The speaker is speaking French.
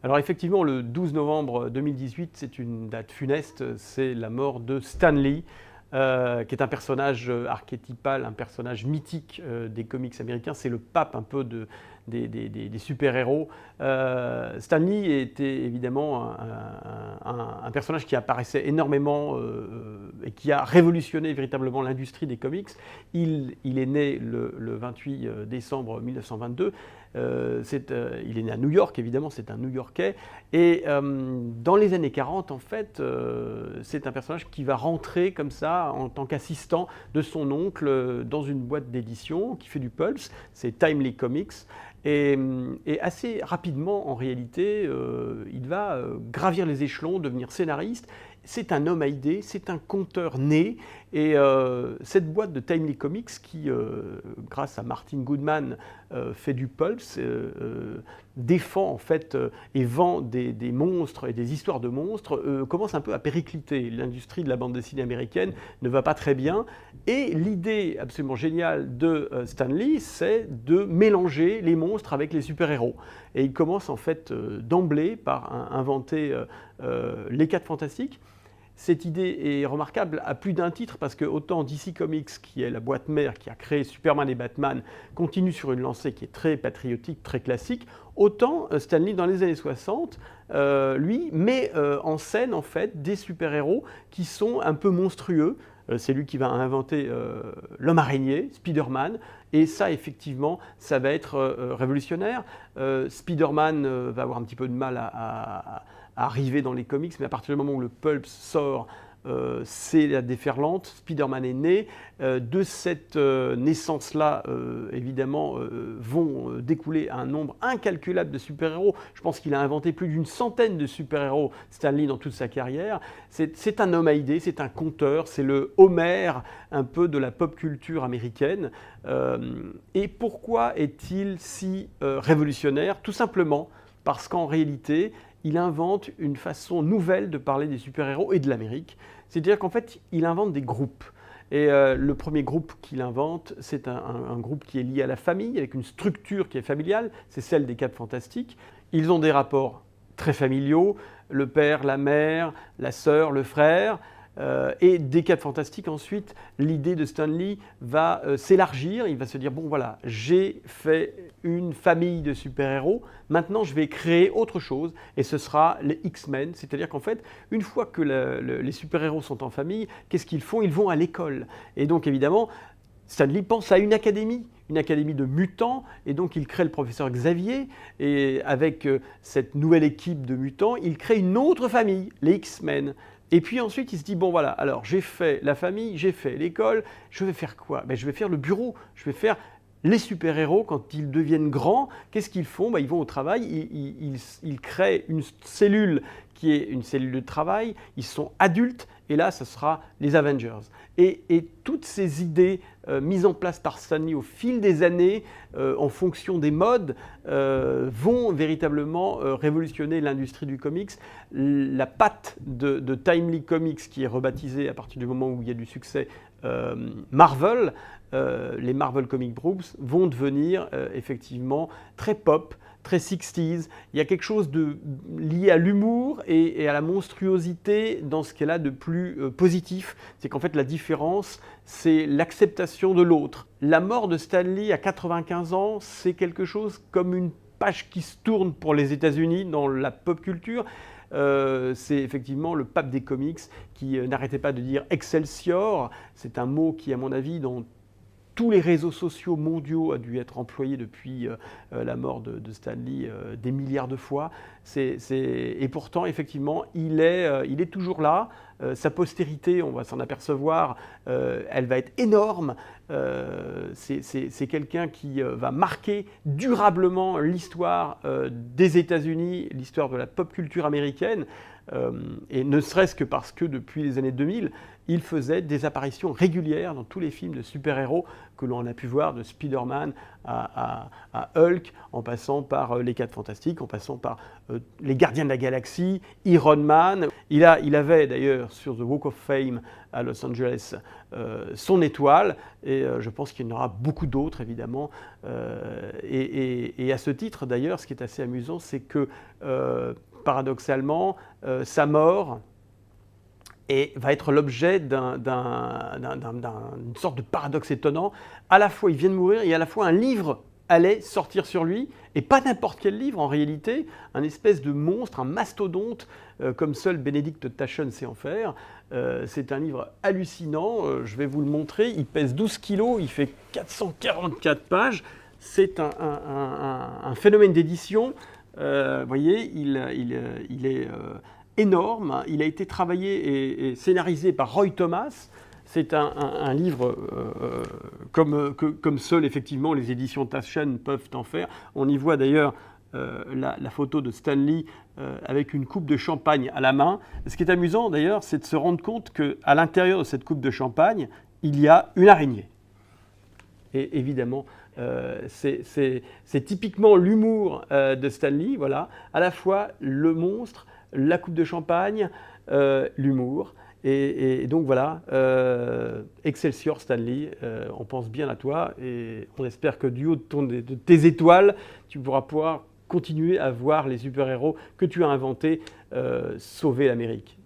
Alors effectivement, le 12 novembre 2018, c'est une date funeste, c'est la mort de Stan Lee, qui est un personnage archétypal, un personnage mythique des comics américains. C'est le pape un peu des super-héros. Stan Lee était évidemment un personnage qui apparaissait énormément et qui a révolutionné véritablement l'industrie des comics. Il est né le 28 décembre 1922. Il est né à New York, évidemment, c'est un New-Yorkais. Et dans les années 40, en fait, c'est un personnage qui va rentrer comme ça en tant qu'assistant de son oncle dans une boîte d'édition qui fait du pulp, c'est Timely Comics. Et assez rapidement, en réalité, il va gravir les échelons, devenir scénariste. C'est un homme à idées, c'est un conteur né. Et cette boîte de Timely Comics qui, grâce à Martin Goodman, fait du pulp, défend en fait et vend des monstres et des histoires de monstres, commence un peu à péricliter. L'industrie de la bande dessinée américaine ne va pas très bien. Et l'idée absolument géniale de Stan Lee, c'est de mélanger les monstres avec les super-héros. Et il commence en fait d'emblée par inventer les 4 Fantastiques. Cette idée est remarquable à plus d'un titre parce que autant DC Comics, qui est la boîte mère qui a créé Superman et Batman, continue sur une lancée qui est très patriotique, très classique, autant Stan Lee dans les années 60, lui met en scène en fait des super-héros qui sont un peu monstrueux. C'est lui qui va inventer l'homme araignée, Spider-Man, et ça effectivement, ça va être révolutionnaire. Spider-Man va avoir un petit peu de mal à arriver dans les comics, mais à partir du moment où le pulp sort, c'est la déferlante. Spider-Man est né. De cette naissance-là, évidemment, vont découler un nombre incalculable de super-héros. Je pense qu'il a inventé plus d'une centaine de super-héros, Stan Lee, dans toute sa carrière. C'est un homme à idées, c'est un conteur, c'est le Homer un peu de la pop culture américaine. Et pourquoi est-il si révolutionnaire? Tout simplement parce qu'en réalité, il invente une façon nouvelle de parler des super-héros et de l'Amérique. C'est-à-dire qu'en fait, il invente des groupes. Et le premier groupe qu'il invente, c'est un groupe qui est lié à la famille, avec une structure qui est familiale, c'est celle des 4 Fantastiques. Ils ont des rapports très familiaux, le père, la mère, la sœur, le frère. Et des 4 Fantastiques, ensuite, l'idée de Stan Lee va s'élargir. Il va se dire, bon voilà, j'ai fait une famille de super-héros, maintenant je vais créer autre chose, et ce sera les X-Men. C'est-à-dire qu'en fait, une fois que les super-héros sont en famille, qu'est-ce qu'ils font? Ils vont à l'école. Et donc évidemment, Stan Lee pense à une académie de mutants, et donc il crée le professeur Xavier, et avec cette nouvelle équipe de mutants, il crée une autre famille, les X-Men. Et puis ensuite, il se dit, bon voilà, alors j'ai fait la famille, j'ai fait l'école, je vais faire quoi? Je vais faire le bureau, je vais faire les super-héros quand ils deviennent grands. Qu'est-ce qu'ils font? Ils vont au travail, ils créent une cellule qui est une cellule de travail, ils sont adultes, et là, ce sera les Avengers. Et toutes ces idées mises en place par Stan Lee au fil des années, en fonction des modes, vont véritablement révolutionner l'industrie du comics. La patte de Timely Comics, qui est rebaptisée à partir du moment où il y a du succès Marvel, les Marvel Comic Groups vont devenir effectivement très pop, très 60s. Il y a quelque chose lié à l'humour et à la monstruosité dans ce qu'elle a de plus positif. C'est qu'en fait, la différence, c'est l'acceptation de l'autre. La mort de Stan Lee à 95 ans, c'est quelque chose comme une page qui se tourne pour les États-Unis dans la pop culture. C'est effectivement le pape des comics qui n'arrêtait pas de dire Excelsior. C'est un mot qui, à mon avis, dans tous les réseaux sociaux mondiaux a dû être employé depuis la mort de Stan Lee des milliards de fois. Et pourtant, effectivement, il est toujours là. Sa postérité, on va s'en apercevoir, elle va être énorme. C'est quelqu'un qui va marquer durablement l'histoire des États-Unis, l'histoire de la pop culture américaine. Et ne serait-ce que parce que depuis les années 2000, il faisait des apparitions régulières dans tous les films de super-héros que l'on a pu voir, de Spider-Man à Hulk, en passant par les 4 Fantastiques, en passant par les Gardiens de la Galaxie, Iron Man. Il avait d'ailleurs sur The Walk of Fame à Los Angeles son étoile, et je pense qu'il y en aura beaucoup d'autres évidemment. Et à ce titre d'ailleurs, ce qui est assez amusant, c'est que paradoxalement, sa mort va être l'objet d'une sorte de paradoxe étonnant. À la fois, il vient de mourir, et à la fois, un livre allait sortir sur lui, et pas n'importe quel livre en réalité, un espèce de monstre, un mastodonte, comme seul Benedict Taschen sait en faire. C'est un livre hallucinant, je vais vous le montrer, il pèse 12 kilos, il fait 444 pages, c'est un phénomène d'édition. Vous voyez, il est énorme. Il a été travaillé et scénarisé par Roy Thomas. C'est un livre comme seul, effectivement, les éditions Taschen peuvent en faire. On y voit d'ailleurs la photo de Stan Lee avec une coupe de champagne à la main. Ce qui est amusant, d'ailleurs, c'est de se rendre compte qu'à l'intérieur de cette coupe de champagne, il y a une araignée. Et évidemment, c'est typiquement l'humour de Stan Lee, voilà. À la fois le monstre, la coupe de champagne, l'humour. Et donc voilà, Excelsior Stan Lee, on pense bien à toi, et on espère que du haut de tes étoiles, tu pourras pouvoir continuer à voir les super-héros que tu as inventés sauver l'Amérique.